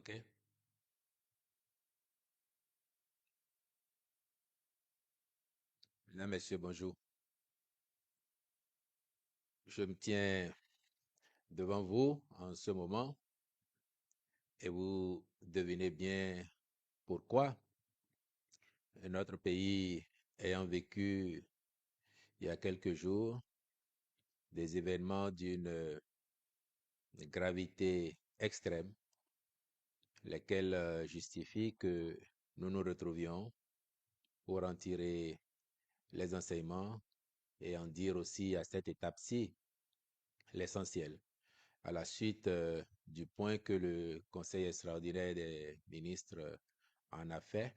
OK. Mesdames, Messieurs, bonjour. Je me tiens devant vous en ce moment et vous devinez bien pourquoi. Notre pays ayant vécu il y a quelques jours des événements d'une gravité extrême, lesquels justifient que nous nous retrouvions pour en tirer les enseignements et en dire aussi à cette étape-ci l'essentiel. À la suite du point que le Conseil extraordinaire des ministres en a fait,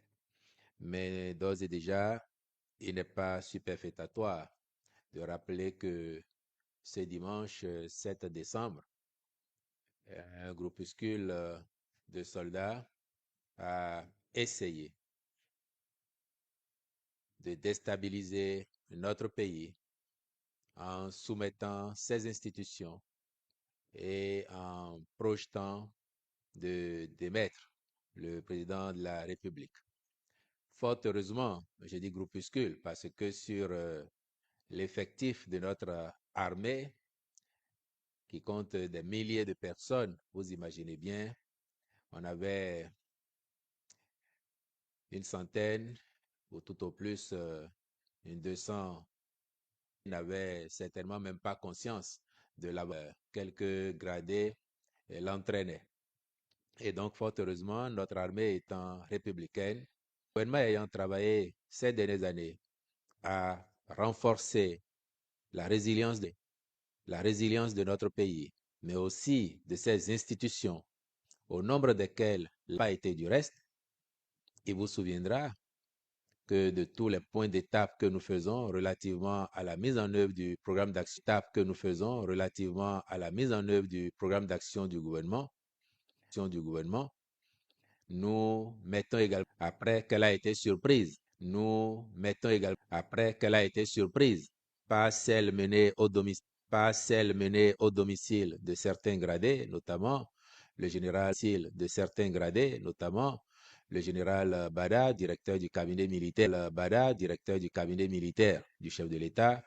mais d'ores et déjà, il n'est pas superfétatoire de rappeler que ce dimanche 7 décembre, un groupuscule de soldats a essayé de déstabiliser notre pays en soumettant ses institutions et en projetant de démettre le président de la République. Fort heureusement, je dis groupuscule, parce que sur l'effectif de notre armée, qui compte des milliers de personnes, vous imaginez bien, on avait une centaine, ou tout au plus une 200, n'avaient certainement même pas conscience de la quelques gradés l'entraînaient. Et donc, fort heureusement, notre armée étant républicaine, le gouvernement ayant travaillé ces dernières années à renforcer la la résilience de notre pays, mais aussi de ses institutions, au nombre desquelles n'a pas été du reste, il vous souviendra que de tous les points d'étape que nous faisons relativement à la mise en œuvre du programme d'action que nous faisons relativement à la mise en œuvre du programme d'action du gouvernement, nous mettons également après qu'elle a été surprise. Nous mettons également après qu'elle a été surprise par celle menée au domicile, par celle menée au domicile de certains gradés, notamment le général de certains gradés, notamment le général Bada, directeur du cabinet militaire, Bada, directeur du cabinet militaire du chef de l'État,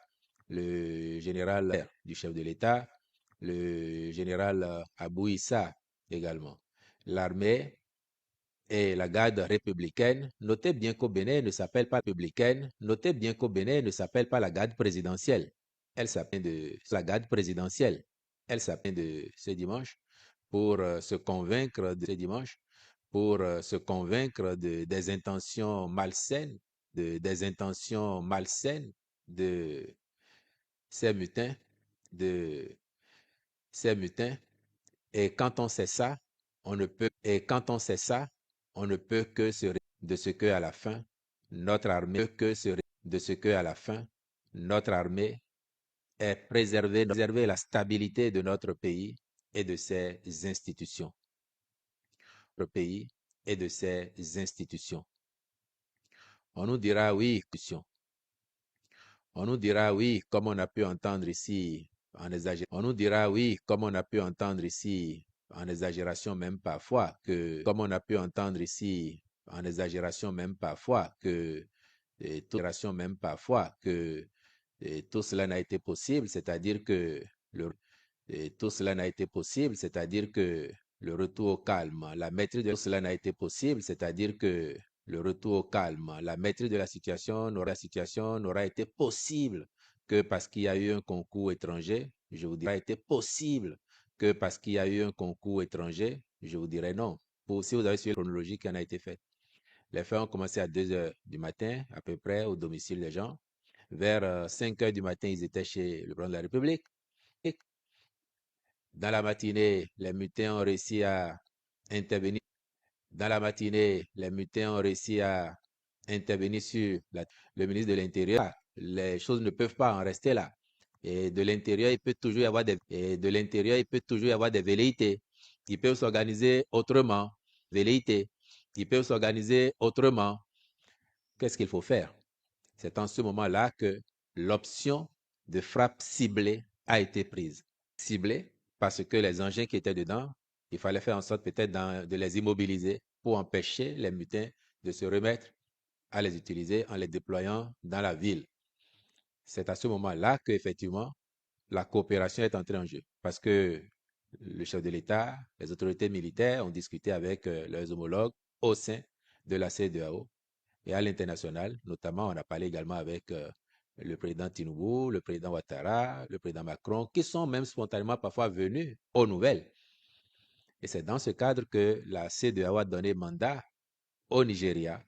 le général du chef de l'État, le général Abou Issa également. L'armée et la garde républicaine. Notez bien qu'au Bénin, elle ne s'appelle pas républicaine. Notez bien qu'au Bénin, elle ne s'appelle pas la garde présidentielle. Elle s'appelle de la garde présidentielle. Elle s'appelle de ce dimanche pour se convaincre de ce dimanche, pour se convaincre des intentions malsaines, des intentions malsaines de ces mutins, de ces mutins. Et quand on sait ça, on ne peut, et quand on sait ça, on ne peut que se réjouir de ce que à la fin, notre armée, que se réjouir de ce que à la fin, notre armée est préserver la stabilité de notre pays et de ses institutions. Notre pays et de ses institutions. On nous dira oui, on nous dira oui, comme on a pu entendre ici en exagération. On nous dira oui, comme on a pu entendre ici en exagération même parfois, que comme on a pu entendre ici en exagération même parfois, que tout cela n'a été possible, c'est-à-dire que tout cela n'a été possible, c'est-à-dire que le retour au calme, la maîtrise de tout cela n'a été possible, c'est-à-dire que le retour au calme, la maîtrise de la situation n'aura été possible que parce qu'il y a eu un concours étranger. Je vous dirais, été possible que parce qu'il y a eu un concours étranger. Je vous dirais non. Pour si vous avez suivi la chronologie qui en a été faite. Les faits ont commencé à 2 heures du matin, à peu près, au domicile des gens. Vers 5 heures du matin, ils étaient chez le président de la République. Et dans la matinée, les mutins ont réussi à intervenir. Dans la matinée, les mutins ont réussi à intervenir sur le ministre de l'Intérieur. Les choses ne peuvent pas en rester là. Et de l'intérieur, il peut toujours y avoir des velléités. Ils peuvent s'organiser autrement. Velléités. Ils peuvent s'organiser autrement. Qu'est-ce qu'il faut faire? C'est en ce moment-là que l'option de frappe ciblée a été prise. Ciblée parce que les engins qui étaient dedans Il fallait faire en sorte peut-être de les immobiliser pour empêcher les mutins de se remettre à les utiliser en les déployant dans la ville. C'est à ce moment-là qu'effectivement, la coopération est entrée en jeu. Parce que le chef de l'État, les autorités militaires ont discuté avec leurs homologues au sein de la CEDEAO et à l'international. Notamment, on a parlé également avec le président Tinubu, le président Ouattara, le président Macron, qui sont même spontanément parfois venus aux nouvelles. Et c'est dans ce cadre que la CEDEAO a donné mandat au Nigeria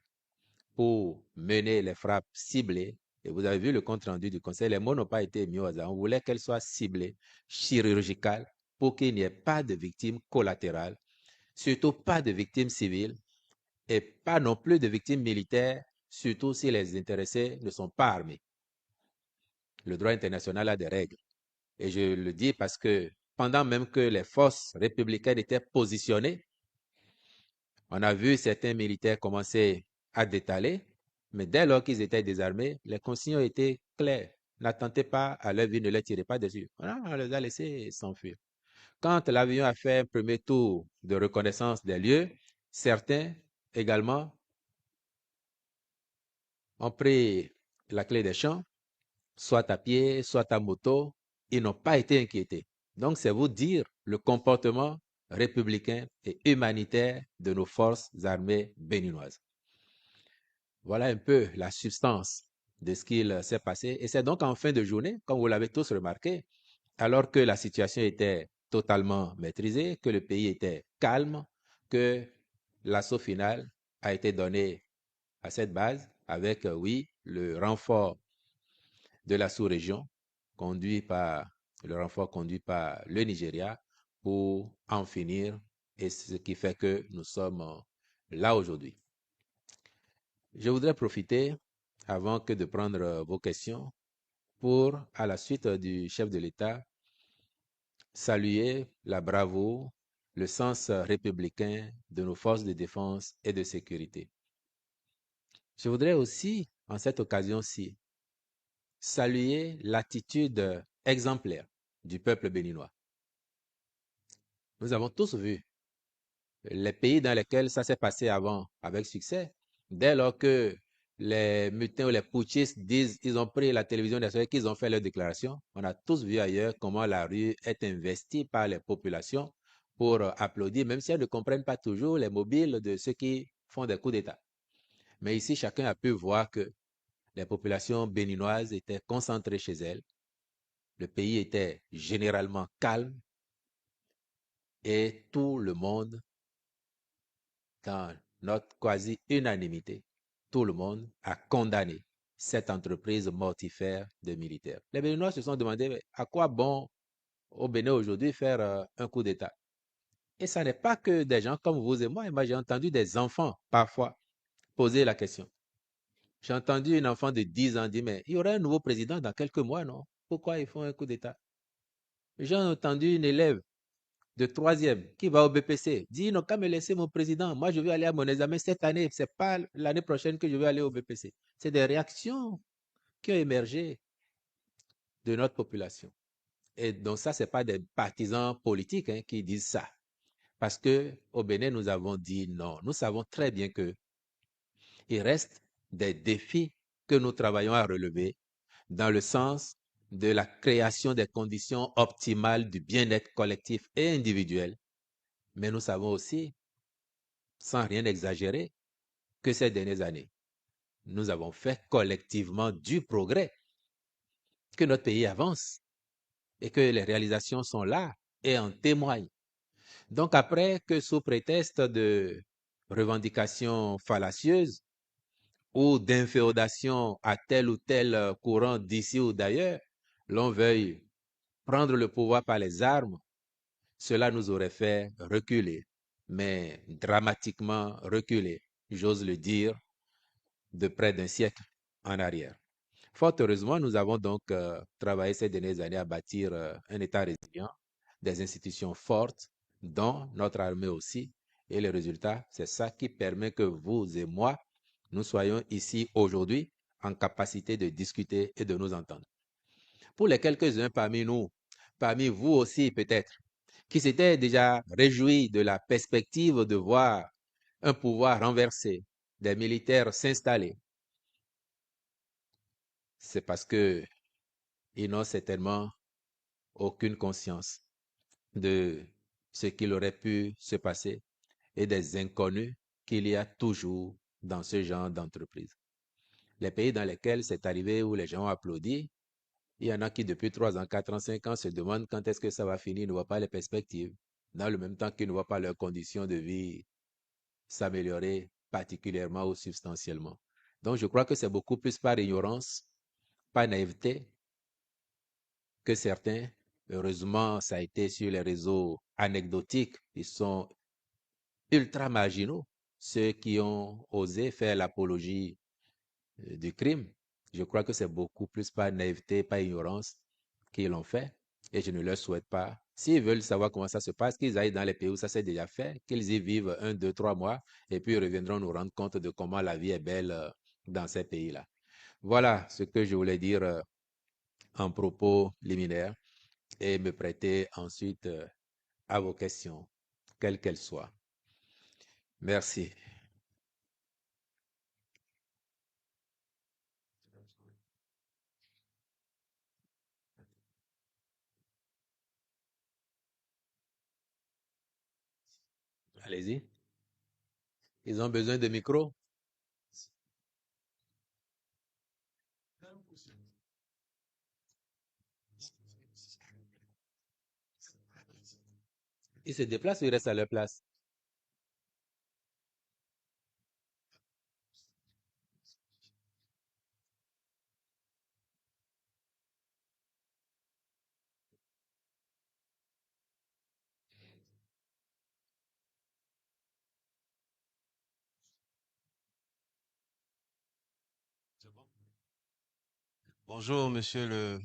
pour mener les frappes ciblées. Et vous avez vu le compte rendu du Conseil, les mots n'ont pas été mis au hasard. On voulait qu'elles soient ciblées, chirurgicales, pour qu'il n'y ait pas de victimes collatérales, surtout pas de victimes civiles et pas non plus de victimes militaires, surtout si les intéressés ne sont pas armés. Le droit international a des règles. Et je le dis parce que pendant même que les forces républicaines étaient positionnées, on a vu certains militaires commencer à détaler, mais dès lors qu'ils étaient désarmés, les consignes ont été claires. N'attentez pas à leur vie, ne les tirez pas dessus. Voilà, on les a laissés s'enfuir. Quand l'avion a fait un premier tour de reconnaissance des lieux, certains également ont pris la clé des champs, soit à pied, soit à moto. Ils n'ont pas été inquiétés. Donc, c'est vous dire le comportement républicain et humanitaire de nos forces armées béninoises. Voilà un peu la substance de ce qu'il s'est passé. Et c'est donc en fin de journée, comme vous l'avez tous remarqué, alors que la situation était totalement maîtrisée, que le pays était calme, que l'assaut final a été donné à cette base avec, oui, le renfort de la sous-région le renfort conduit par le Nigeria pour en finir. Et ce qui fait que nous sommes là aujourd'hui. Je voudrais profiter, avant que de prendre vos questions, pour, à la suite du chef de l'État, saluer la bravoure, le sens républicain de nos forces de défense et de sécurité. Je voudrais aussi, en cette occasion-ci, saluer l'attitude exemplaire du peuple béninois. Nous avons tous vu les pays dans lesquels ça s'est passé avant avec succès. Dès lors que les mutins ou les putschistes disent qu'ils ont pris la télévision nationale, qu'ils ont fait leur déclaration, on a tous vu ailleurs comment la rue est investie par les populations pour applaudir, même si elles ne comprennent pas toujours les mobiles de ceux qui font des coups d'État. Mais ici, chacun a pu voir que les populations béninoises étaient concentrées chez elles. Le pays était généralement calme et tout le monde, dans notre quasi-unanimité, tout le monde a condamné cette entreprise mortifère de militaires. Les Béninois se sont demandé à quoi bon au Bénin aujourd'hui faire un coup d'État. Et ça n'est pas que des gens comme vous et moi. Moi, j'ai entendu des enfants parfois poser la question. J'ai entendu une enfant de 10 ans dire, mais il y aura un nouveau président dans quelques mois, non? Pourquoi ils font un coup d'État? J'ai entendu une élève de troisième qui va au BPC dit, ils n'ont qu'à me laisser mon président. Moi, je vais aller à mon examen cette année. Ce n'est pas l'année prochaine que je vais aller au BPC. C'est des réactions qui ont émergé de notre population. Et donc ça, ce n'est pas des partisans politiques qui disent ça. Parce qu'au Bénin, nous avons dit non. Nous savons très bien qu'il reste des défis que nous travaillons à relever dans le sens de la création des conditions optimales du bien-être collectif et individuel. Mais nous savons aussi, sans rien exagérer, que ces dernières années, nous avons fait collectivement du progrès, que notre pays avance et que les réalisations sont là et en témoignent. Donc après que sous prétexte de revendications fallacieuses ou d'inféodation à tel ou tel courant d'ici ou d'ailleurs, l'on veuille prendre le pouvoir par les armes, cela nous aurait fait reculer, mais dramatiquement reculer, j'ose le dire, de près d'un siècle en arrière. Fort heureusement, nous avons donc travaillé ces dernières années à bâtir un État résilient, des institutions fortes, dont notre armée aussi. Et le résultat, c'est ça qui permet que vous et moi, nous soyons ici aujourd'hui en capacité de discuter et de nous entendre. Pour les quelques-uns parmi nous, parmi vous aussi peut-être, qui s'étaient déjà réjouis de la perspective de voir un pouvoir renversé, des militaires s'installer. C'est parce que ils n'ont certainement aucune conscience de ce qu'il aurait pu se passer et des inconnus qu'il y a toujours dans ce genre d'entreprise. Les pays dans lesquels c'est arrivé où les gens ont applaudi, il y en a qui depuis 3 ans, 4 ans, 5 ans se demandent quand est-ce que ça va finir, ne voient pas les perspectives, dans le même temps qu'ils ne voient pas leurs conditions de vie s'améliorer particulièrement ou substantiellement. Donc je crois que c'est beaucoup plus par ignorance, par naïveté que certains, heureusement, ça a été sur les réseaux anecdotiques, ils sont ultra marginaux, ceux qui ont osé faire l'apologie du crime. Je crois que c'est beaucoup plus par naïveté, par ignorance qu'ils l'ont fait et je ne leur souhaite pas. S'ils veulent savoir comment ça se passe, qu'ils aillent dans les pays où ça s'est déjà fait, qu'ils y vivent 1, 2, 3 mois et puis ils reviendront nous rendre compte de comment la vie est belle dans ces pays-là. Voilà ce que je voulais dire en propos liminaire et me prêter ensuite à vos questions, quelles qu'elles soient. Merci. Allez-y. Ils ont besoin de micro. Ils se déplacent ou ils restent à leur place? Bonjour, monsieur le,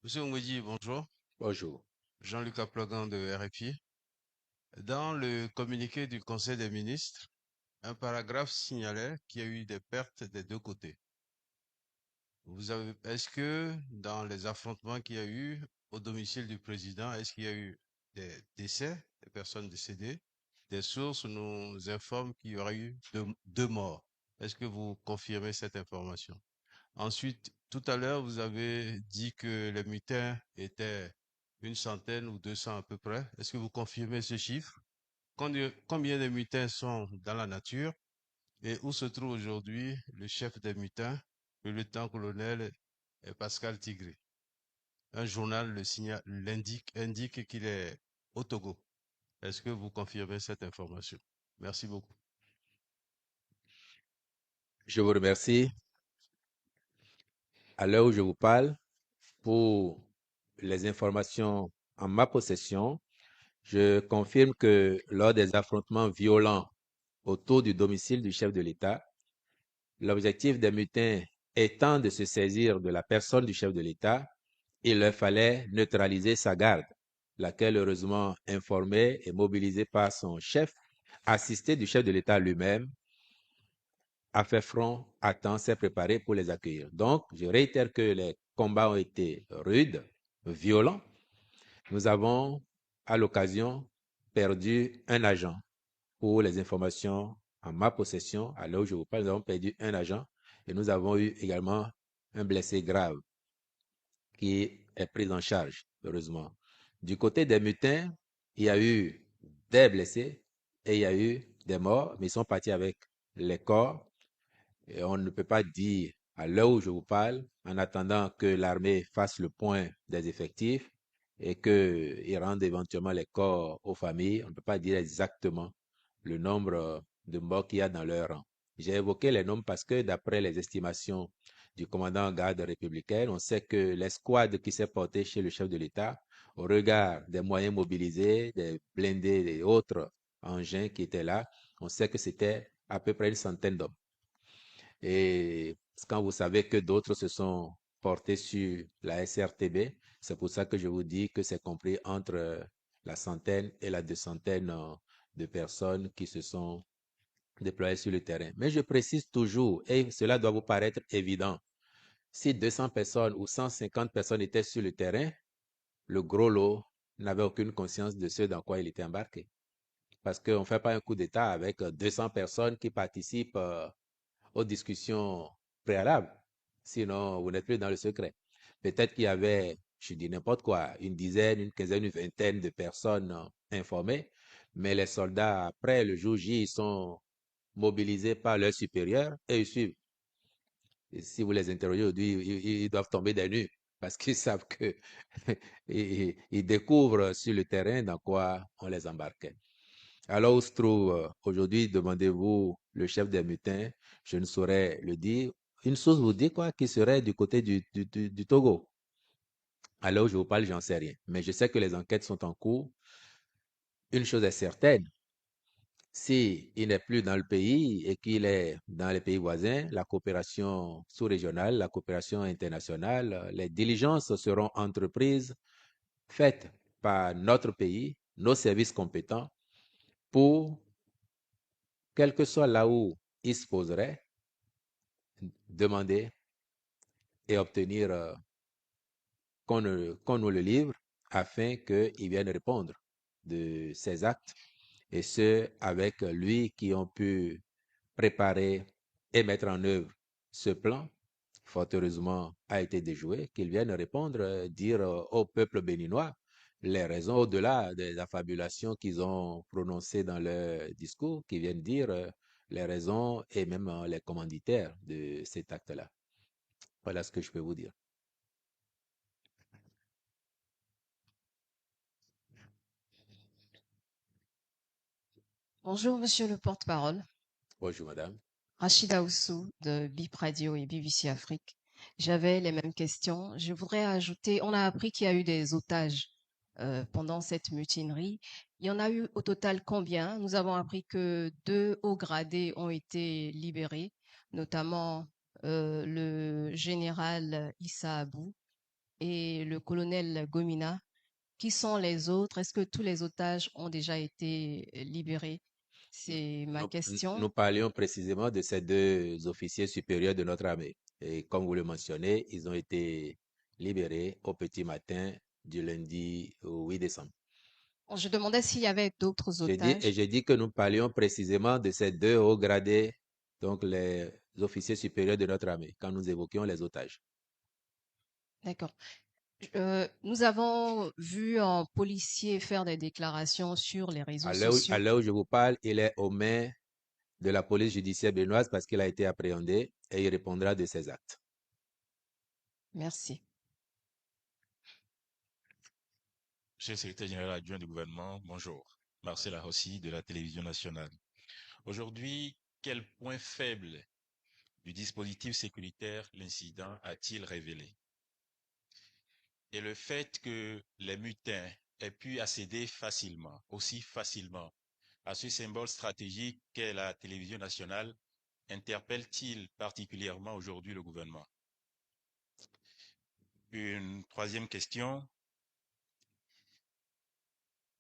monsieur Ngweji, bonjour. Bonjour. Jean-Luc Aplogan de RFI. Dans le communiqué du Conseil des ministres, un paragraphe signalait qu'il y a eu des pertes des deux côtés. Est-ce que dans les affrontements qu'il y a eu au domicile du président, est-ce qu'il y a eu des décès, des personnes décédées? Des sources nous informent qu'il y aurait eu deux morts. Est-ce que vous confirmez cette information? Ensuite, tout à l'heure, vous avez dit que les mutins étaient une centaine ou 200 à peu près. Est-ce que vous confirmez ce chiffre? Combien de mutins sont dans la nature et où se trouve aujourd'hui le chef des mutins, le lieutenant-colonel Pascal Tigré? Un journal indique qu'il est au Togo. Est-ce que vous confirmez cette information? Merci beaucoup. Je vous remercie. À l'heure où je vous parle, pour les informations en ma possession, je confirme que lors des affrontements violents autour du domicile du chef de l'État, l'objectif des mutins étant de se saisir de la personne du chef de l'État, il leur fallait neutraliser sa garde, laquelle, heureusement informée et mobilisée par son chef, assisté du chef de l'État lui-même, a fait front à temps, s'est préparé pour les accueillir. Donc, je réitère que les combats ont été rudes, violents. Nous avons, à l'occasion, perdu un agent. Pour les informations en ma possession, à l'heure où je vous parle, nous avons perdu un agent et nous avons eu également un blessé grave qui est pris en charge, heureusement. Du côté des mutins, il y a eu des blessés et il y a eu des morts, mais ils sont partis avec les corps. Et on ne peut pas dire, à l'heure où je vous parle, en attendant que l'armée fasse le point des effectifs et qu'ils rendent éventuellement les corps aux familles, on ne peut pas dire exactement le nombre de morts qu'il y a dans leur rang. J'ai évoqué les nombres parce que d'après les estimations du commandant en garde républicaine, on sait que l'escouade qui s'est portée chez le chef de l'État, au regard des moyens mobilisés, des blindés et autres engins qui étaient là, on sait que c'était à peu près une centaine d'hommes. Et quand vous savez que d'autres se sont portés sur la SRTB, c'est pour ça que je vous dis que c'est compris entre la centaine et la 200 de personnes qui se sont déployés sur le terrain. Mais je précise toujours, et cela doit vous paraître évident, si 200 personnes ou 150 personnes étaient sur le terrain, le gros lot n'avait aucune conscience de ce dans quoi il était embarqué. Parce qu'on ne fait pas un coup d'État avec 200 personnes qui participent aux discussions préalables. Sinon, vous n'êtes plus dans le secret. Peut-être qu'il y avait, je dis n'importe quoi, une dizaine, une quinzaine, une vingtaine de personnes informées, mais les soldats, après le jour J, ils sont mobilisés par leurs supérieurs et ils suivent. Et si vous les interrogez aujourd'hui, ils doivent tomber des nues parce qu'ils savent que ils découvrent sur le terrain dans quoi on les embarquait. Alors où se trouve aujourd'hui, demandez-vous, le chef des mutins, je ne saurais le dire. Une source vous dit quoi, qui serait du côté du Togo. Alors où je vous parle, j'en sais rien. Mais je sais que les enquêtes sont en cours. Une chose est certaine, si il n'est plus dans le pays et qu'il est dans les pays voisins, la coopération sous-régionale, la coopération internationale, les diligences seront entreprises, faites par notre pays, nos services compétents, pour, quel que soit là où il se poserait, demander et obtenir qu'on nous le livre afin qu'il vienne répondre de ses actes, et ce, avec lui qui ont pu préparer et mettre en œuvre ce plan, fort heureusement, a été déjoué, qu'il vienne répondre, dire au peuple béninois les raisons au-delà des affabulations qu'ils ont prononcées dans leur discours, qui viennent dire les raisons et même les commanditaires de cet acte-là. Voilà ce que je peux vous dire. Bonjour, monsieur le porte-parole. Bonjour, madame. Rachida Oussou de BIP Radio et BBC Afrique. J'avais les mêmes questions. Je voudrais ajouter, on a appris qu'il y a eu des otages pendant cette mutinerie. Il y en a eu au total combien? Nous avons appris que 2 hauts gradés ont été libérés, notamment le général Issa Abou et le colonel Gomina. Qui sont les autres? Est-ce que tous les otages ont déjà été libérés? C'est ma question. Nous parlions précisément de ces deux officiers supérieurs de notre armée. Et comme vous le mentionnez, ils ont été libérés au petit matin du lundi au 8 décembre. Je demandais s'il y avait d'autres otages. J'ai dit que nous parlions précisément de ces deux hauts gradés, donc les officiers supérieurs de notre armée, quand nous évoquions les otages. D'accord. Nous avons vu un policier faire des déclarations sur les réseaux À sociaux. l'heure où je vous parle, il est aux mains de la police judiciaire béninoise parce qu'il a été appréhendé et il répondra de ses actes. Merci. Monsieur le secrétaire général adjoint du gouvernement, bonjour. Marcel Arossi de la télévision nationale. Aujourd'hui, quel point faible du dispositif sécuritaire l'incident a-t-il révélé? Et le fait que les mutins aient pu accéder facilement, aussi facilement, à ce symbole stratégique qu'est la télévision nationale, interpelle-t-il particulièrement aujourd'hui le gouvernement? Une troisième question.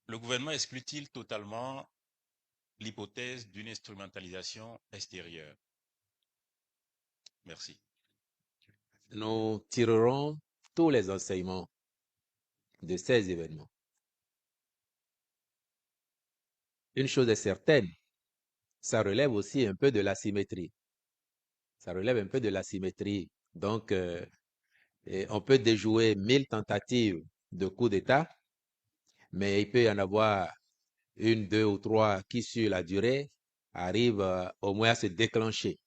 Le gouvernement exclut-il totalement l'hypothèse d'une instrumentalisation extérieure? Merci. Nous tirerons tous les enseignements de ces événements. Une chose est certaine, ça relève aussi un peu de l'asymétrie. Ça relève un peu de l'asymétrie. Donc, et on peut déjouer 1000 tentatives de coup d'État, mais il peut y en avoir une, deux ou trois qui, sur la durée, arrivent au moins à se déclencher.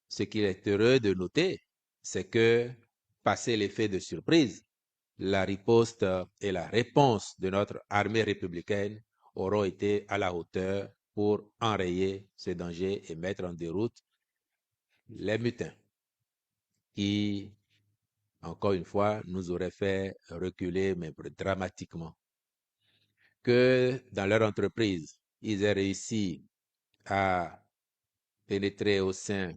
Ce qu'il est heureux de noter, c'est que, passé l'effet de surprise, la riposte et la réponse de notre armée républicaine auront été à la hauteur pour enrayer ce danger et mettre en déroute les mutins qui, encore une fois, nous auraient fait reculer, mais dramatiquement. Que dans leur entreprise, ils aient réussi à pénétrer au sein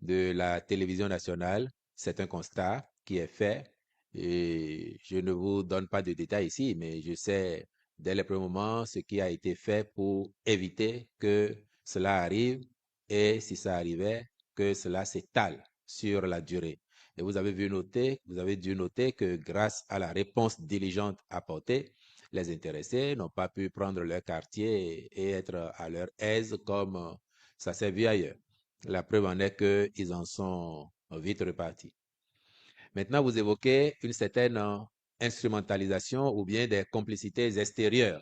de la télévision nationale, c'est un constat qui est fait. Et je ne vous donne pas de détails ici, mais je sais dès le premier moment ce qui a été fait pour éviter que cela arrive et si ça arrivait, que cela s'étale sur la durée. Et vous avez dû noter que grâce à la réponse diligente apportée, les intéressés n'ont pas pu prendre leur quartier et être à leur aise comme ça s'est vu ailleurs. La preuve en est qu'ils en sont vite repartis. Maintenant, vous évoquez une certaine instrumentalisation ou bien des complicités extérieures.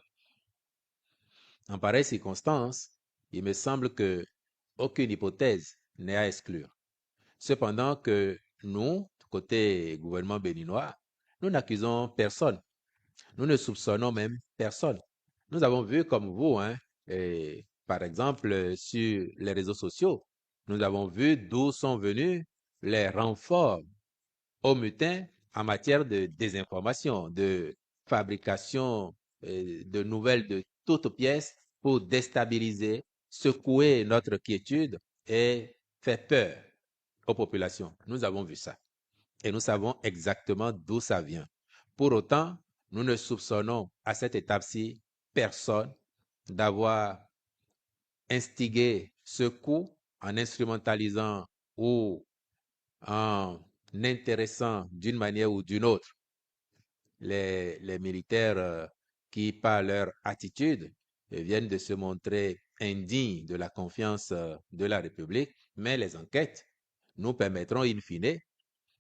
En pareille circonstance, il me semble que aucune hypothèse n'est à exclure. Cependant que nous, côté gouvernement béninois, nous n'accusons personne. Nous ne soupçonnons même personne. Nous avons vu comme vous, et par exemple, sur les réseaux sociaux, nous avons vu d'où sont venus les renforts au mutin en matière de désinformation, de fabrication de nouvelles de toutes pièces pour déstabiliser, secouer notre quiétude et faire peur aux populations. Nous avons vu ça et nous savons exactement d'où ça vient. Pour autant, nous ne soupçonnons à cette étape-ci personne d'avoir instigé ce coup en instrumentalisant ou en intéressant d'une manière ou d'une autre les militaires qui, par leur attitude, viennent de se montrer indignes de la confiance de la République, mais les enquêtes nous permettront in fine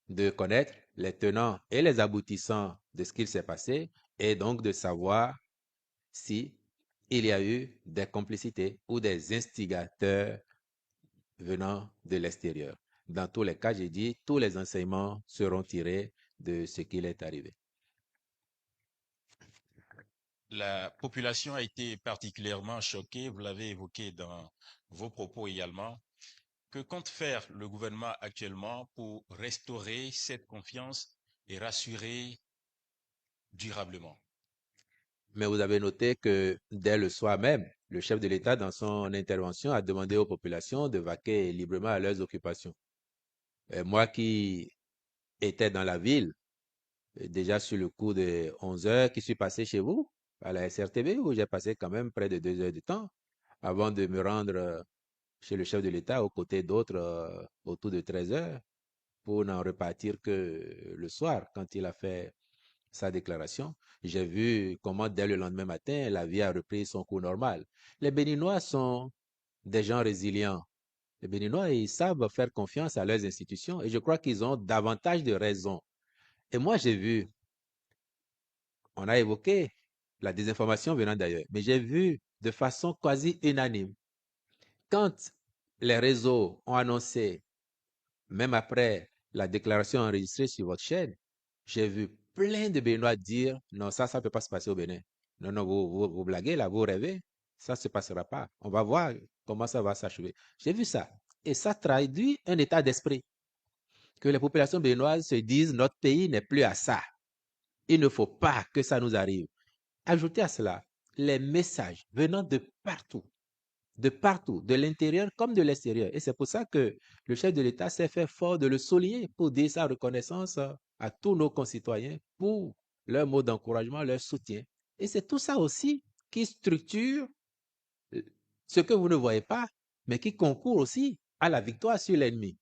de connaître les tenants et les aboutissants de ce qu'il s'est passé et donc de savoir si il y a eu des complicités ou des instigateurs venant de l'extérieur. Dans tous les cas, j'ai dit, tous les enseignements seront tirés de ce qu'il est arrivé. La population a été particulièrement choquée, vous l'avez évoqué dans vos propos également. Que compte faire le gouvernement actuellement pour restaurer cette confiance et rassurer durablement? Mais vous avez noté que dès le soir même, le chef de l'État, dans son intervention, a demandé aux populations de vaquer librement à leurs occupations. Et moi qui étais dans la ville, déjà sur le coup de 11 heures, qui suis passé chez vous, à la SRTB, où j'ai passé quand même près de 2 heures de temps avant de me rendre chez le chef de l'État aux côtés d'autres autour de 13 heures pour n'en repartir que le soir quand il a fait sa déclaration. J'ai vu comment dès le lendemain matin, la vie a repris son cours normal. Les Béninois sont des gens résilients. Les Béninois, ils savent faire confiance à leurs institutions et je crois qu'ils ont davantage de raisons. Et moi, j'ai vu, on a évoqué la désinformation venant d'ailleurs, mais j'ai vu de façon quasi unanime, quand les réseaux ont annoncé, même après la déclaration enregistrée sur votre chaîne, j'ai vu plein de Béninois dire non, ça ne peut pas se passer au Bénin. Non, non, vous blaguez là, vous rêvez. Ça ne se passera pas. On va voir comment ça va s'achever. J'ai vu ça. Et ça traduit un état d'esprit. Que les populations béninoises se disent notre pays n'est plus à ça. Il ne faut pas que ça nous arrive. Ajoutez à cela les messages venant de partout, de l'intérieur comme de l'extérieur. Et c'est pour ça que le chef de l'État s'est fait fort de le souligner pour dire sa reconnaissance à tous nos concitoyens pour leur mot d'encouragement, leur soutien. Et c'est tout ça aussi qui structure ce que vous ne voyez pas, mais qui concourt aussi à la victoire sur l'ennemi.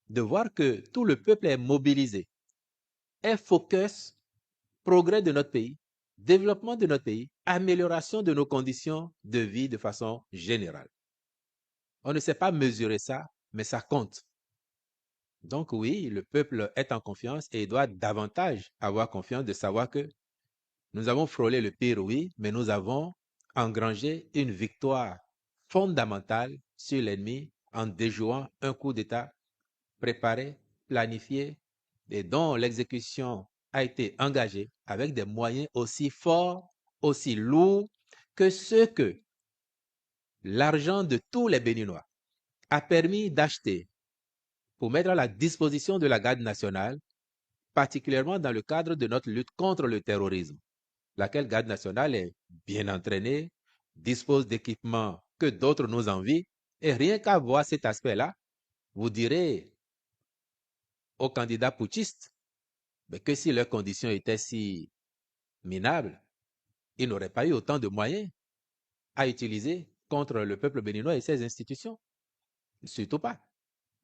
De voir que tout le peuple est mobilisé, est focus, progrès de notre pays, développement de notre pays, amélioration de nos conditions de vie de façon générale. On ne sait pas mesurer ça, mais ça compte. Donc oui, le peuple est en confiance et il doit davantage avoir confiance de savoir que nous avons frôlé le pire, oui, mais nous avons engrangé une victoire fondamentale sur l'ennemi en déjouant un coup d'État préparé, planifié et dont l'exécution a été engagée avec des moyens aussi forts, aussi lourds que ceux que l'argent de tous les Béninois a permis d'acheter pour mettre à la disposition de la garde nationale, particulièrement dans le cadre de notre lutte contre le terrorisme, laquelle garde nationale est bien entraînée, dispose d'équipements que d'autres nous envient, et rien qu'à voir cet aspect-là, vous direz aux candidats putschistes que si leurs conditions étaient si minables, ils n'auraient pas eu autant de moyens à utiliser contre le peuple béninois et ses institutions. Surtout pas.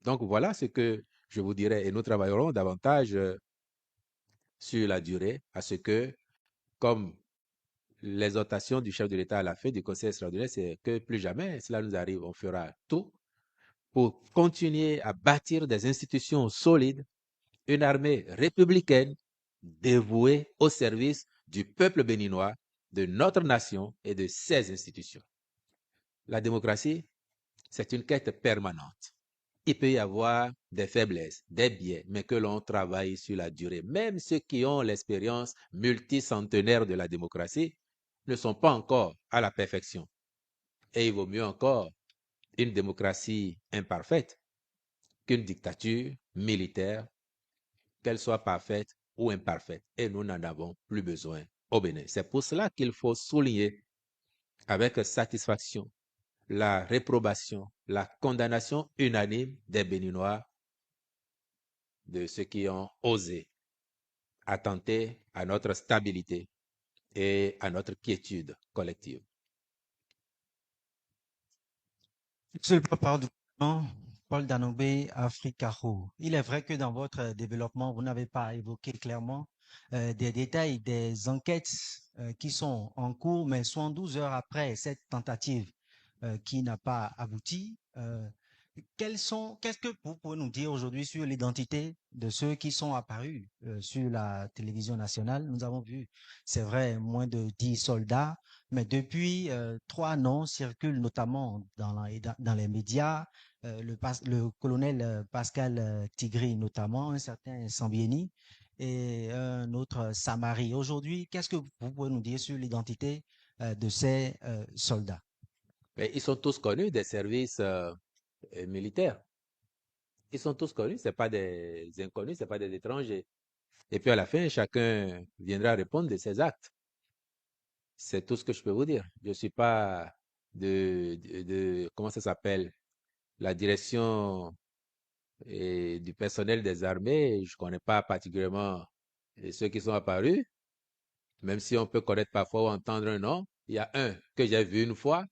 Donc voilà ce que je vous dirais. Et nous travaillerons davantage sur la durée à ce que, comme l'exhortation du chef de l'État à la fin du Conseil extraordinaire, c'est que plus jamais cela nous arrive. On fera tout pour continuer à bâtir des institutions solides, une armée républicaine dévouée au service du peuple béninois, de notre nation et de ses institutions. La démocratie, c'est une quête permanente. Il peut y avoir des faiblesses, des biais, mais que l'on travaille sur la durée. Même ceux qui ont l'expérience multicentenaire de la démocratie ne sont pas encore à la perfection. Et il vaut mieux encore une démocratie imparfaite qu'une dictature militaire, qu'elle soit parfaite ou imparfaite. Et nous n'en avons plus besoin au Bénin. C'est pour cela qu'il faut souligner avec satisfaction la réprobation, la condamnation unanime des Béninois de ceux qui ont osé attenter à notre stabilité et à notre quiétude collective. Monsieur le porte-parole du gouvernement, Paul Danobé, Africaro. Il est vrai que dans votre développement, vous n'avez pas évoqué clairement des détails des enquêtes qui sont en cours, mais 72 heures après cette tentative qui n'a pas abouti. Qu'est-ce que vous pouvez nous dire aujourd'hui sur l'identité de ceux qui sont apparus sur la télévision nationale? Nous avons vu, c'est vrai, moins de 10 soldats, mais depuis, 3 noms circulent notamment dans les médias. Le colonel Pascal Tigri, notamment, un certain Sambieni et un autre Samari. Aujourd'hui, qu'est-ce que vous pouvez nous dire sur l'identité de ces soldats? Mais ils sont tous connus des services militaires. Ils sont tous connus, ce pas des inconnus, ce pas des étrangers. Et puis à la fin, chacun viendra répondre de ses actes. C'est tout ce que je peux vous dire. Je ne suis pas comment ça s'appelle, la direction du personnel des armées. Je ne connais pas particulièrement ceux qui sont apparus, même si on peut connaître parfois ou entendre un nom. Il y a un que j'ai vu une fois,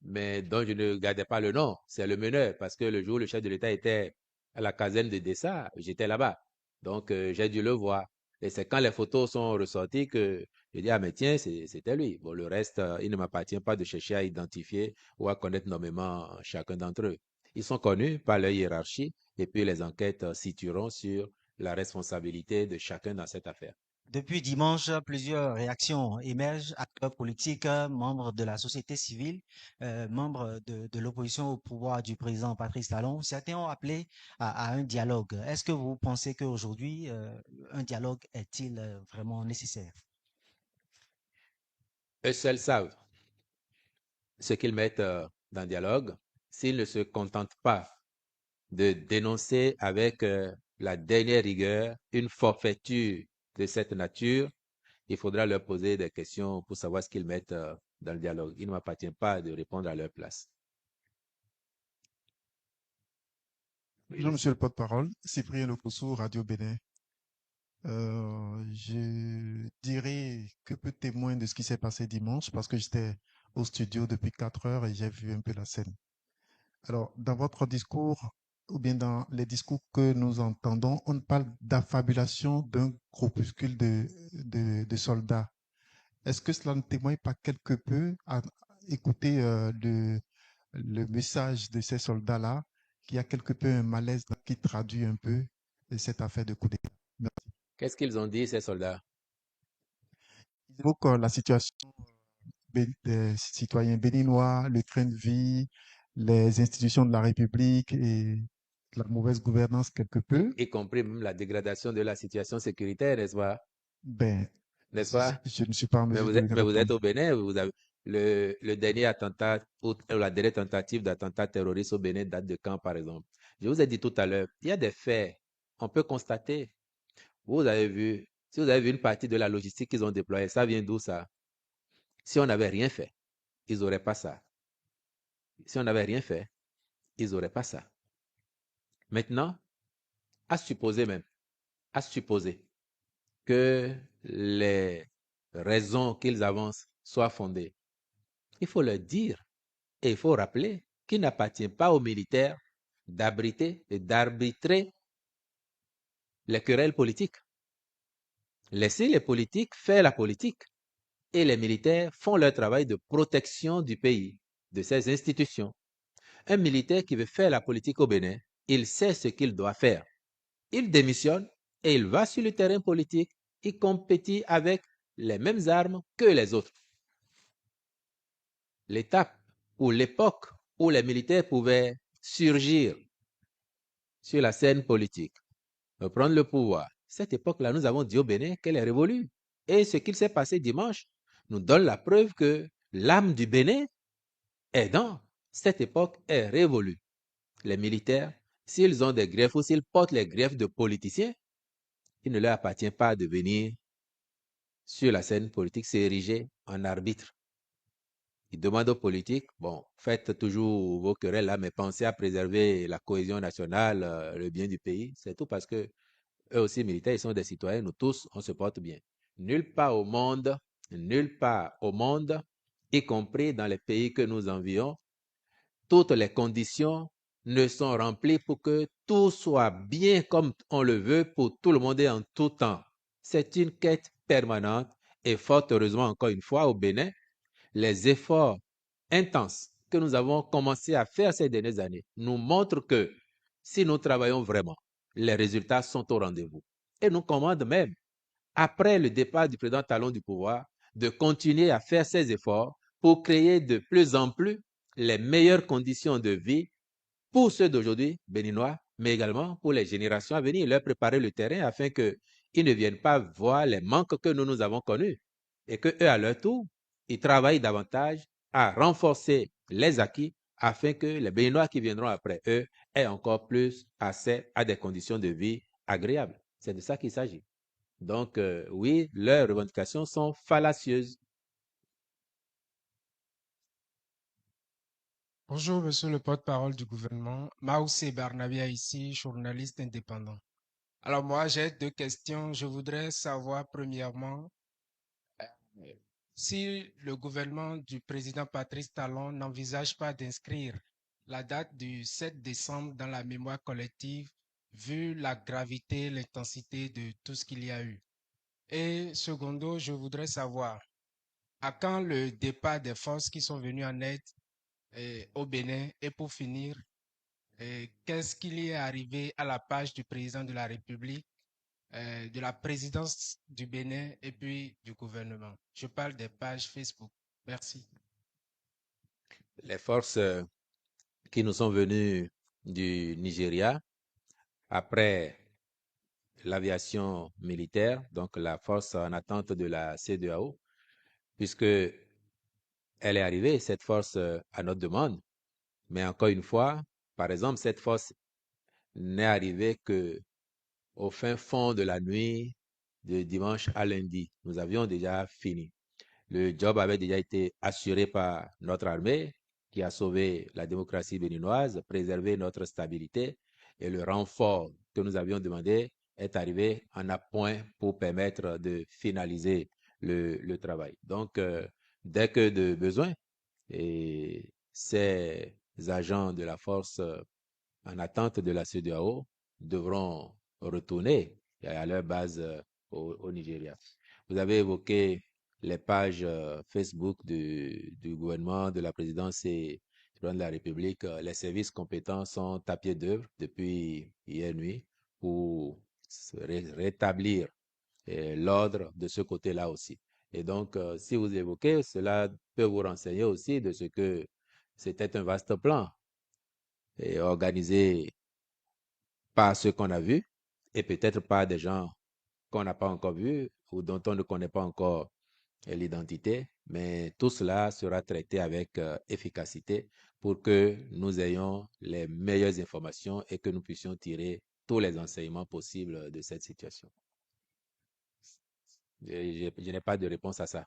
mais dont je ne gardais pas le nom. C'est le meneur, parce que le jour où le chef de l'État était à la caserne de Dessa, j'étais là-bas. Donc, j'ai dû le voir. Et c'est quand les photos sont ressorties que je dis, ah, mais tiens, c'était lui. Bon, le reste, il ne m'appartient pas de chercher à identifier ou à connaître nommément chacun d'entre eux. Ils sont connus par leur hiérarchie et puis les enquêtes situeront sur la responsabilité de chacun dans cette affaire. Depuis dimanche, plusieurs réactions émergent. Acteurs politiques, membres de la société civile, membres de l'opposition au pouvoir du président Patrice Talon. Certains ont appelé à un dialogue. Est-ce que vous pensez qu'aujourd'hui, un dialogue est-il vraiment nécessaire? Eux seuls savent ce qu'ils mettent dans le dialogue. S'ils ne se contentent pas de dénoncer avec la dernière rigueur une forfaiture de cette nature, il faudra leur poser des questions pour savoir ce qu'ils mettent dans le dialogue. Il ne m'appartient pas de répondre à leur place. Bonjour, monsieur le porte-parole. Cyprien Lokosso, Radio Bénin. Je dirais que peu témoin de ce qui s'est passé dimanche parce que j'étais au studio depuis 4 heures et j'ai vu un peu la scène. Alors, dans votre discours, ou bien dans les discours que nous entendons, on parle d'affabulation d'un groupuscule de soldats. Est-ce que cela ne témoigne pas quelque peu à écouter le message de ces soldats-là, qui a quelque peu un malaise qui traduit un peu cette affaire de coup d'État? Merci. Qu'est-ce qu'ils ont dit, ces soldats? Ils évoquent la situation des citoyens béninois, le train de vie, les institutions de la République et la mauvaise gouvernance quelque peu. Y compris même la dégradation de la situation sécuritaire, n'est-ce pas? Ben, N'est-ce pas? je ne suis pas en Mais mesure vous de êtes, lui mais vous êtes répondre. au Bénin, vous avez le dernier attentat ou la dernière tentative d'attentat terroriste au Bénin date de quand, par exemple? Je vous ai dit tout à l'heure, il y a des faits, on peut constater. Vous avez vu, si vous avez vu une partie de la logistique qu'ils ont déployée, ça vient d'où ça? Si on n'avait rien fait, ils n'auraient pas ça. Si on n'avait rien fait, ils n'auraient pas ça. Maintenant, à supposer même, à supposer que les raisons qu'ils avancent soient fondées, il faut leur dire Et il faut rappeler qu'il n'appartient pas aux militaires d'abriter et d'arbitrer les querelles politiques. Laissez les politiques faire la politique et les militaires font leur travail de protection du pays, de ses institutions. Un militaire qui veut faire la politique au Bénin, il sait ce qu'il doit faire. Il démissionne et il va sur le terrain politique, il compétit avec les mêmes armes que les autres. L'étape ou l'époque où les militaires pouvaient surgir sur la scène politique, prendre le pouvoir, cette époque-là, nous avons dit au Bénin qu'elle est révolue. Et ce qu'il s'est passé dimanche nous donne la preuve que l'âme du Bénin est dans cette époque est révolue. Les militaires, s'ils ont des griefs ou s'ils portent les griefs de politiciens, il ne leur appartient pas de venir sur la scène politique s'ériger en arbitre. Ils demandent aux politiques, bon, faites toujours vos querelles là, mais pensez à préserver la cohésion nationale, le bien du pays. C'est tout parce que eux aussi militaires, ils sont des citoyens, nous tous, on se porte bien. Nulle part au monde, y compris dans les pays que nous envions, toutes les conditions ne sont remplies pour que tout soit bien comme on le veut pour tout le monde et en tout temps. C'est une quête permanente et fort heureusement encore une fois au Bénin, les efforts intenses que nous avons commencé à faire ces dernières années nous montrent que si nous travaillons vraiment, les résultats sont au rendez-vous. Et nous commandent même, après le départ du président Talon du pouvoir, de continuer à faire ces efforts pour créer de plus en plus les meilleures conditions de vie pour ceux d'aujourd'hui, béninois, mais également pour les générations à venir, leur préparer le terrain afin qu'ils ne viennent pas voir les manques que nous avons connus et qu'eux, à leur tour, ils travaillent davantage à renforcer les acquis afin que les Béninois qui viendront après eux aient encore plus accès à des conditions de vie agréables. C'est de ça qu'il s'agit. Donc, oui, leurs revendications sont fallacieuses. Bonjour, monsieur le porte-parole du gouvernement. Maoussé Barnabia ici, journaliste indépendant. Alors moi, j'ai deux questions. Je voudrais savoir premièrement si le gouvernement du président Patrice Talon n'envisage pas d'inscrire la date du 7 décembre dans la mémoire collective, vu la gravité, l'intensité de tout ce qu'il y a eu. Et secondo, je voudrais savoir à quand le départ des forces qui sont venues en aide au Bénin et pour finir, qu'est-ce qu'il y est arrivé à la page du président de la République, de la présidence du Bénin et puis du gouvernement. Je parle des pages Facebook. Merci. Les forces qui nous sont venues du Nigeria après l'aviation militaire, donc la force en attente de la CEDEAO, puisque elle est arrivée, cette force, à notre demande. Mais encore une fois, par exemple, cette force n'est arrivée que au fin fond de la nuit de dimanche à lundi. Nous avions déjà fini. Le job avait déjà été assuré par notre armée qui a sauvé la démocratie béninoise, préservé notre stabilité et le renfort que nous avions demandé est arrivé en appoint pour permettre de finaliser le travail. Donc, dès que de besoin, et ces agents de la force en attente de la CEDEAO devront retourner à leur base au Nigeria. Vous avez évoqué les pages Facebook du gouvernement, de la présidence et du président de la République. Les services compétents sont à pied d'œuvre depuis hier nuit pour rétablir l'ordre de ce côté-là aussi. Et donc, si vous évoquez, cela peut vous renseigner aussi de ce que c'était un vaste plan et organisé par ceux qu'on a vus et peut-être par des gens qu'on n'a pas encore vus ou dont on ne connaît pas encore l'identité, mais tout cela sera traité avec efficacité pour que nous ayons les meilleures informations et que nous puissions tirer tous les enseignements possibles de cette situation. Je n'ai pas de réponse à ça.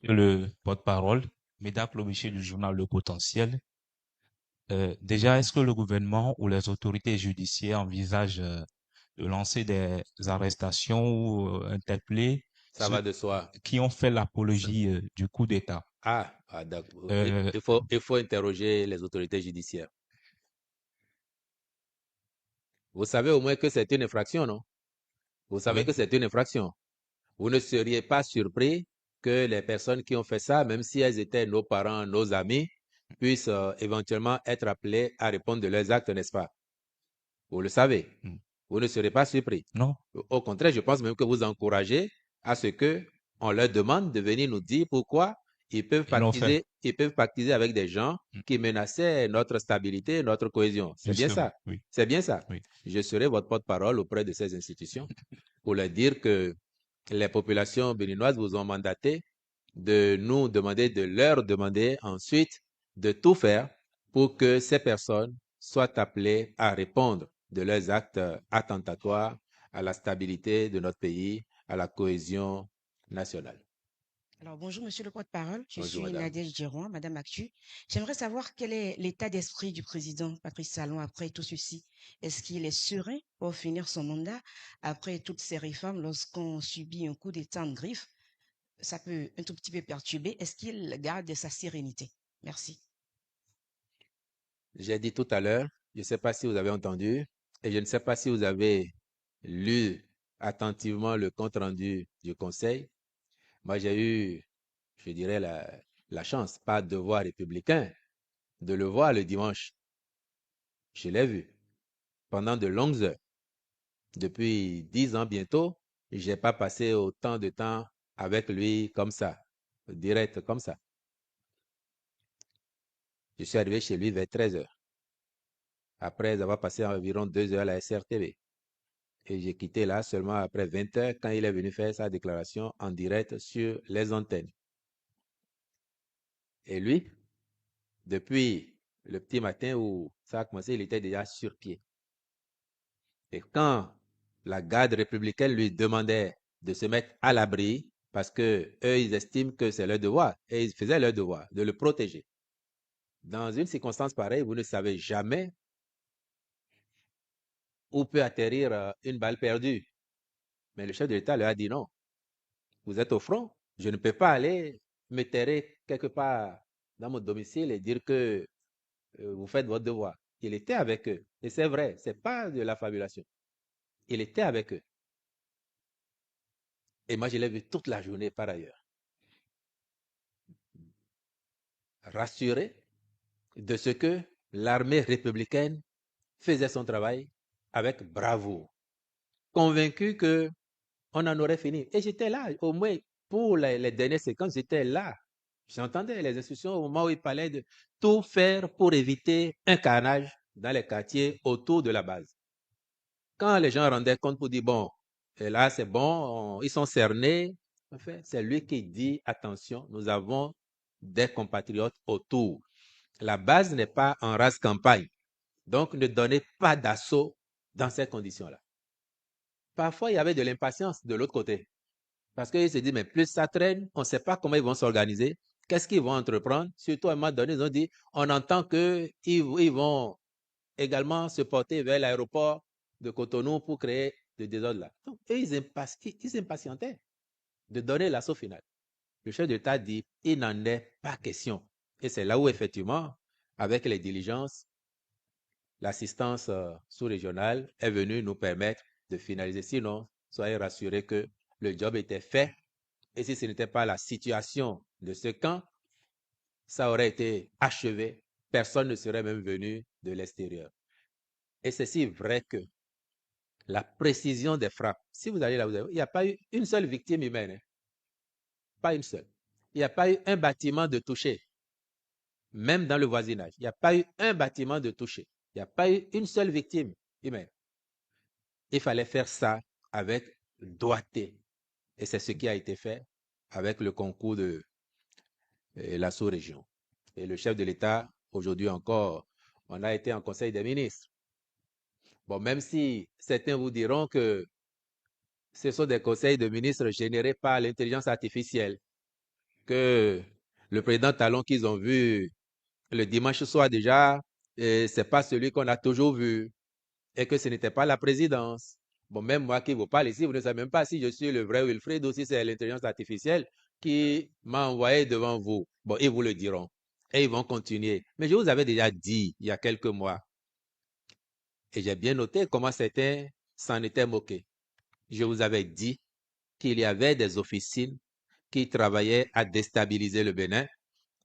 Le porte-parole, Médac Lobiché du journal Le Potentiel. Déjà, est-ce que le gouvernement ou les autorités judiciaires envisagent de lancer des arrestations ou interpeller Ça va de soi. qui ont fait l'apologie du coup d'État. D'accord. Euh, Il faut interroger les autorités judiciaires. Vous savez au moins que c'est une infraction, non? Vous savez Oui. que c'est une infraction. Vous ne seriez pas surpris que les personnes qui ont fait ça, même si elles étaient nos parents, nos amis, puissent éventuellement être appelées à répondre de leurs actes, n'est-ce pas? Vous le savez. Vous ne serez pas surpris. Non. Au contraire, je pense même que vous encouragez à ce que on leur demande de venir nous dire pourquoi ils peuvent pactiser avec des gens qui menaçaient notre stabilité, notre cohésion. C'est bien ça. Oui. C'est bien ça. Oui. Je serai votre porte-parole auprès de ces institutions pour leur dire que les populations béninoises vous ont mandaté de nous demander, de leur demander ensuite de tout faire pour que ces personnes soient appelées à répondre de leurs actes attentatoires à la stabilité de notre pays, à la cohésion nationale. Alors, bonjour, monsieur le porte-parole. Je Bonjour, suis madame. Nadège Giron, Madame Actu. J'aimerais savoir quel est l'état d'esprit du président Patrice Talon après tout ceci. Est-ce qu'il est serein pour finir son mandat après toutes ces réformes lorsqu'on subit un coup d'État en griffe? Ça peut un tout petit peu perturber. Est-ce qu'il garde sa sérénité? Merci. J'ai dit tout à l'heure, je ne sais pas si vous avez entendu, et je ne sais pas si vous avez lu attentivement le compte-rendu du Conseil. Moi, j'ai eu, je dirais, la chance, pas devoir républicain, de le voir le dimanche. Je l'ai vu pendant de longues heures. Depuis 10 ans bientôt, je n'ai pas passé autant de temps avec lui comme ça, direct comme ça. Je suis arrivé chez lui vers 13 heures, après avoir passé environ 2 heures à la SRTV. Et j'ai quitté là seulement après 20 heures quand il est venu faire sa déclaration en direct sur les antennes. Et lui, depuis le petit matin où ça a commencé, il était déjà sur pied. Et quand la garde républicaine lui demandait de se mettre à l'abri, parce que eux, ils estiment que c'est leur devoir, et ils faisaient leur devoir de le protéger. Dans une circonstance pareille, vous ne savez jamais où peut atterrir une balle perdue. Mais le chef de l'État leur a dit non. Vous êtes au front, je ne peux pas aller me terrer quelque part dans mon domicile et dire que vous faites votre devoir. Il était avec eux. Et c'est vrai, ce n'est pas de la fabulation. Il était avec eux. Et moi, je l'ai vu toute la journée par ailleurs. Rassuré de ce que l'armée républicaine faisait son travail avec bravoure. Convaincu que on en aurait fini. Et j'étais là, au moins pour les dernières séquences, j'étais là. J'entendais les instructions au moment où il parlait de tout faire pour éviter un carnage dans les quartiers autour de la base. Quand les gens rendaient compte pour dire, bon, et là c'est bon, ils sont cernés, en fait, c'est lui qui dit, attention, nous avons des compatriotes autour. La base n'est pas en race campagne. Donc, ne donnez pas d'assaut dans ces conditions-là. Parfois, il y avait de l'impatience de l'autre côté. Parce qu'ils se disent, mais plus ça traîne, on ne sait pas comment ils vont s'organiser. Qu'est-ce qu'ils vont entreprendre? Surtout à un moment donné, ils ont dit, on entend qu'ils vont également se porter vers l'aéroport de Cotonou pour créer des désordres là. Donc, ils impatientaient de donner l'assaut final. Le chef d'État dit, il n'en est pas question. Et c'est là où, effectivement, avec les diligences, l'assistance sous-régionale est venue nous permettre de finaliser. Sinon, soyez rassurés que le job était fait. Et si ce n'était pas la situation de ce camp, ça aurait été achevé. Personne ne serait même venu de l'extérieur. Et c'est si vrai que la précision des frappes, si vous allez là, il n'y a pas eu une seule victime humaine. Hein. Pas une seule. Il n'y a pas eu un bâtiment de touché. Même dans le voisinage, il n'y a pas eu un bâtiment de touché. Il n'y a pas eu une seule victime humaine. Il fallait faire ça avec doigté. Et c'est ce qui a été fait avec le concours de la sous-région. Et le chef de l'État, aujourd'hui encore, on a été en Conseil des ministres. Bon, même si certains vous diront que ce sont des conseils de ministres générés par l'intelligence artificielle, que le président Talon qu'ils ont vu le dimanche soir déjà, ce n'est pas celui qu'on a toujours vu, et que ce n'était pas la présidence. Bon, même moi qui vous parle ici, vous ne savez même pas si je suis le vrai Wilfried ou si c'est l'intelligence artificielle qui m'a envoyé devant vous. Bon, ils vous le diront. Et ils vont continuer. Mais je vous avais déjà dit il y a quelques mois, et j'ai bien noté comment certains s'en étaient moqués. Je vous avais dit qu'il y avait des officines qui travaillaient à déstabiliser le Bénin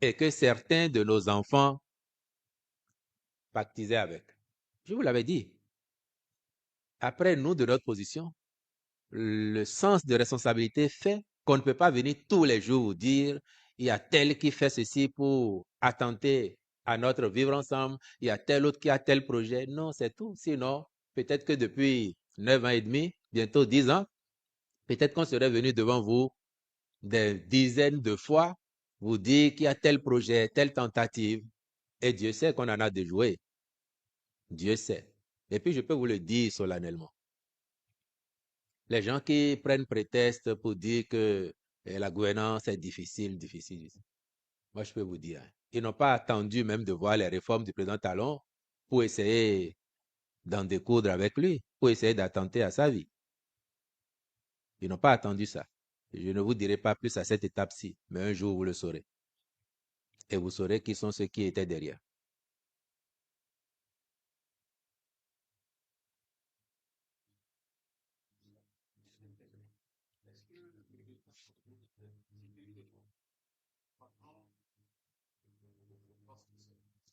et que certains de nos enfants pactisaient avec. Je vous l'avais dit. Après, nous, de notre position, le sens de responsabilité fait qu'on ne peut pas venir tous les jours dire il y a tel qui fait ceci pour attenter à notre vivre ensemble, il y a tel autre qui a tel projet. Non, c'est tout. Sinon, peut-être que depuis 9 ans et demi, bientôt 10 ans, peut-être qu'on serait venu devant vous des dizaines de fois vous dire qu'il y a tel projet, telle tentative. Et Dieu sait qu'on en a déjoué. Dieu sait. Et puis, je peux vous le dire solennellement. Les gens qui prennent prétexte pour dire que la gouvernance est difficile, difficile. Moi, je peux vous dire, ils n'ont pas attendu même de voir les réformes du président Talon pour essayer d'en découdre avec lui, pour essayer d'attenter à sa vie. Ils n'ont pas attendu ça. Je ne vous dirai pas plus à cette étape-ci, mais un jour, vous le saurez. Et vous saurez qui sont ceux qui étaient derrière.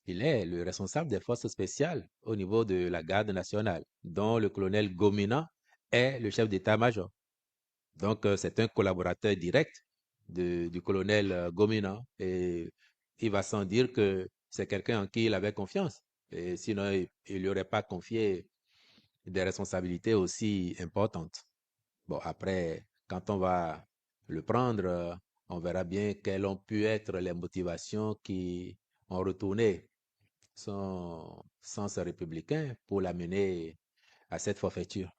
Il est le responsable des forces spéciales au niveau de la garde nationale, dont le colonel Gomina est le chef d'état-major. Donc, c'est un collaborateur direct du colonel Gomina. Et il va sans dire que c'est quelqu'un en qui il avait confiance. Et sinon, il ne lui aurait pas confié des responsabilités aussi importantes. Bon, après, quand on va le prendre, on verra bien quelles ont pu être les motivations qui ont retourné son sens républicain pour l'amener à cette forfaiture.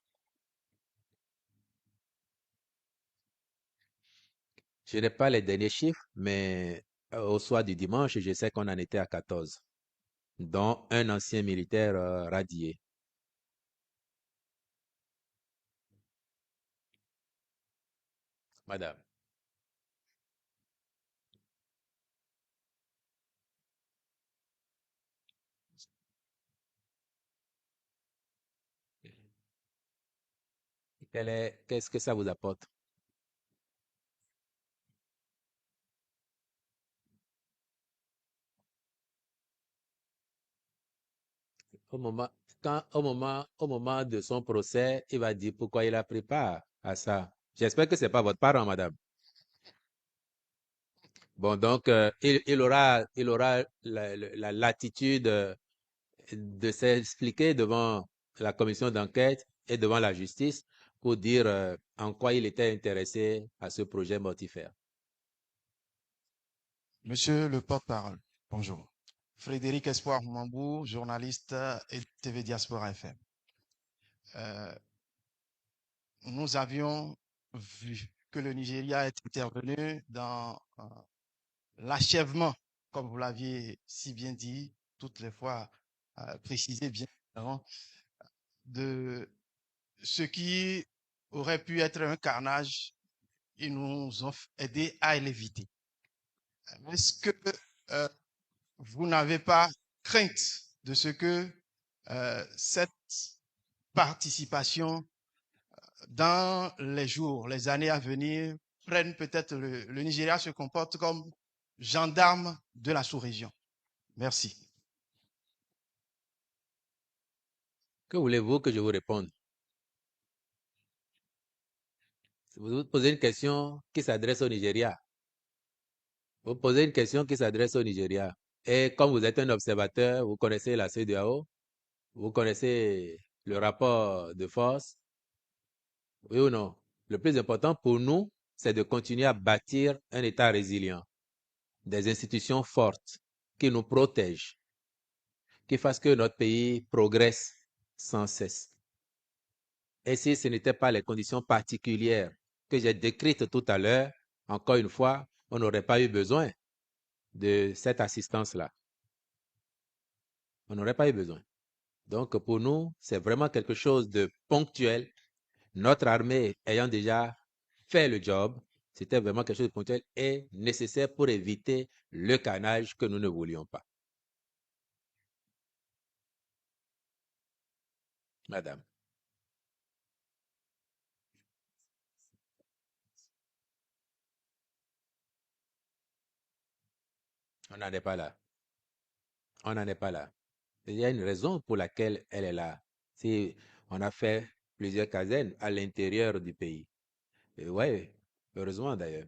Je n'ai pas les derniers chiffres, mais au soir du dimanche, je sais qu'on en était à 14, dont un ancien militaire radié. Madame, qu'est-ce que ça vous apporte? Au moment, au moment de son procès, il va dire pourquoi il a pris part à ça. J'espère que ce n'est pas votre parent, madame. Bon, donc, il aura la latitude de s'expliquer devant la commission d'enquête et devant la justice pour dire en quoi il était intéressé à ce projet mortifère. Monsieur le porte-parole, bonjour. Frédéric Espoir Mambou, journaliste et TV Diaspora FM. Nous avions vu que le Nigeria est intervenu dans l'achèvement, comme vous l'aviez si bien dit, toutes les fois précisé bien avant, de ce qui aurait pu être un carnage. Ils nous ont aidé à l'éviter. Est-ce que vous n'avez pas crainte de ce que cette participation dans les jours, les années à venir prenne peut-être le Nigeria se comporte comme gendarme de la sous-région? Merci. Que voulez-vous que je vous réponde? Vous posez une question qui s'adresse au Nigeria. Vous posez une question qui s'adresse au Nigeria. Et comme vous êtes un observateur, vous connaissez la CEDEAO, vous connaissez le rapport de force, oui ou non? Le plus important pour nous, c'est de continuer à bâtir un État résilient, des institutions fortes qui nous protègent, qui fassent que notre pays progresse sans cesse. Et si ce n'étaient pas les conditions particulières que j'ai décrites tout à l'heure, encore une fois, on n'aurait pas eu besoin de cette assistance-là. On n'aurait pas eu besoin. Donc, pour nous, c'est vraiment quelque chose de ponctuel notre armée ayant déjà fait le job, c'était vraiment quelque chose de ponctuel et nécessaire pour éviter le carnage que nous ne voulions pas. Madame. On n'en est pas là. On n'en est pas là. Il y a une raison pour laquelle elle est là. On a fait plusieurs casernes à l'intérieur du pays. Et ouais, heureusement d'ailleurs.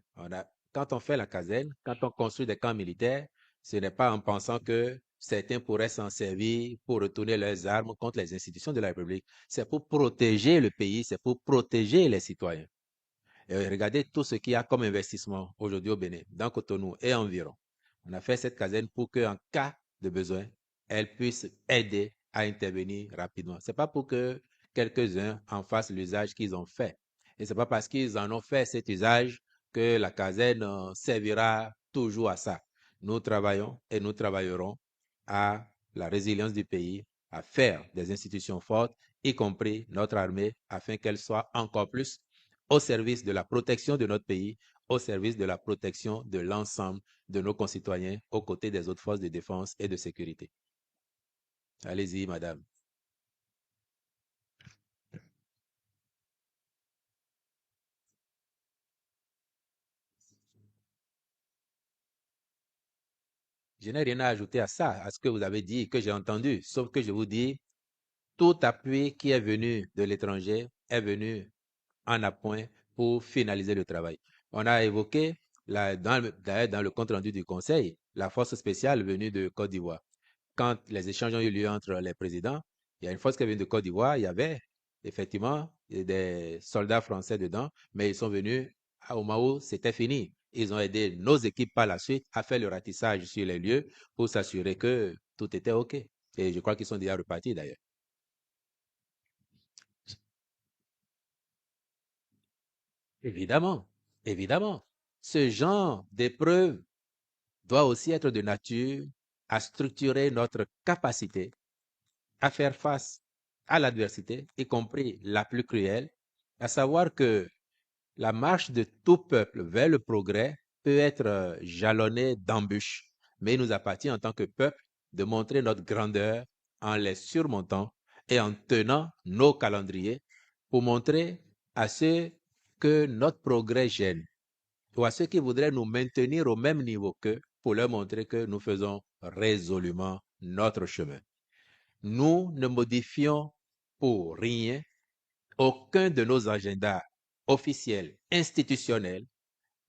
Quand on fait la caserne, quand on construit des camps militaires, ce n'est pas en pensant que certains pourraient s'en servir pour retourner leurs armes contre les institutions de la République. C'est pour protéger le pays, c'est pour protéger les citoyens. Et regardez tout ce qu'il y a comme investissement aujourd'hui au Bénin, dans Cotonou et environ. On a fait cette caserne pour qu'en cas de besoin, elle puisse aider à intervenir rapidement. C'est pas pour que quelques-uns en fassent l'usage qu'ils ont fait. Et c'est pas parce qu'ils en ont fait cet usage que la caserne servira toujours à ça. Nous travaillons et nous travaillerons à la résilience du pays, à faire des institutions fortes, y compris notre armée, afin qu'elle soit encore plus au service de la protection de notre pays, au service de la protection de l'ensemble de nos concitoyens, aux côtés des autres forces de défense et de sécurité. Allez-y, madame. Je n'ai rien à ajouter à ça, à ce que vous avez dit, que j'ai entendu, sauf que je vous dis, tout appui qui est venu de l'étranger est venu en appoint pour finaliser le travail. On a évoqué, dans le compte-rendu du Conseil, la force spéciale venue de Côte d'Ivoire. Quand les échanges ont eu lieu entre les présidents, il y a une force qui vient de Côte d'Ivoire, il y avait effectivement des soldats français dedans, mais ils sont venus au moment où c'était fini. Ils ont aidé nos équipes par la suite à faire le ratissage sur les lieux pour s'assurer que tout était OK. Et je crois qu'ils sont déjà repartis d'ailleurs. Évidemment, évidemment. Ce genre d'épreuve doit aussi être de nature à structurer notre capacité à faire face à l'adversité, y compris la plus cruelle, à savoir que la marche de tout peuple vers le progrès peut être jalonnée d'embûches, mais il nous appartient en tant que peuple de montrer notre grandeur en les surmontant et en tenant nos calendriers pour montrer à ceux que notre progrès gêne ou à ceux qui voudraient nous maintenir au même niveau qu'eux pour leur montrer que nous faisons résolument notre chemin. Nous ne modifions pour rien aucun de nos agendas officiels, institutionnels.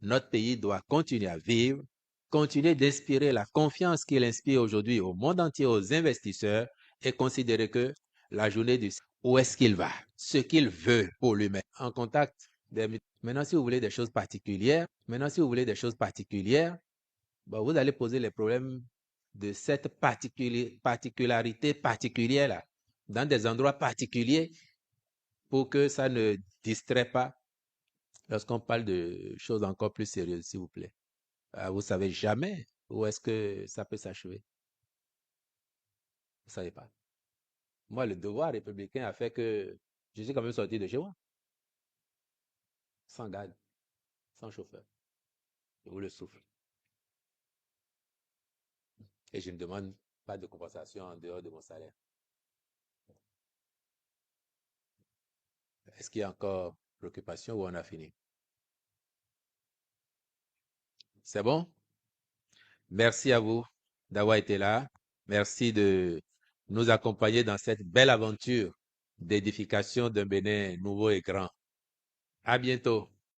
Notre pays doit continuer à vivre, continuer d'inspirer la confiance qu'il inspire aujourd'hui au monde entier, aux investisseurs, et considérer que la journée du où est-ce qu'il va, ce qu'il veut pour lui-même, en contact. Maintenant, si vous voulez des choses particulières, bah, vous allez poser les problèmes de cette particularité particulière-là, dans des endroits particuliers, pour que ça ne distrait pas lorsqu'on parle de choses encore plus sérieuses, s'il vous plaît. Vous ne savez jamais où est-ce que ça peut s'achever. Vous ne savez pas. Moi, le devoir républicain a fait que je suis quand même sorti de chez moi, sans garde, sans chauffeur. Je vous le souffle. Et je ne demande pas de compensation en dehors de mon salaire. Est-ce qu'il y a encore préoccupation ou on a fini? C'est bon? Merci à vous d'avoir été là. Merci de nous accompagner dans cette belle aventure d'édification d'un Bénin nouveau et grand. À bientôt.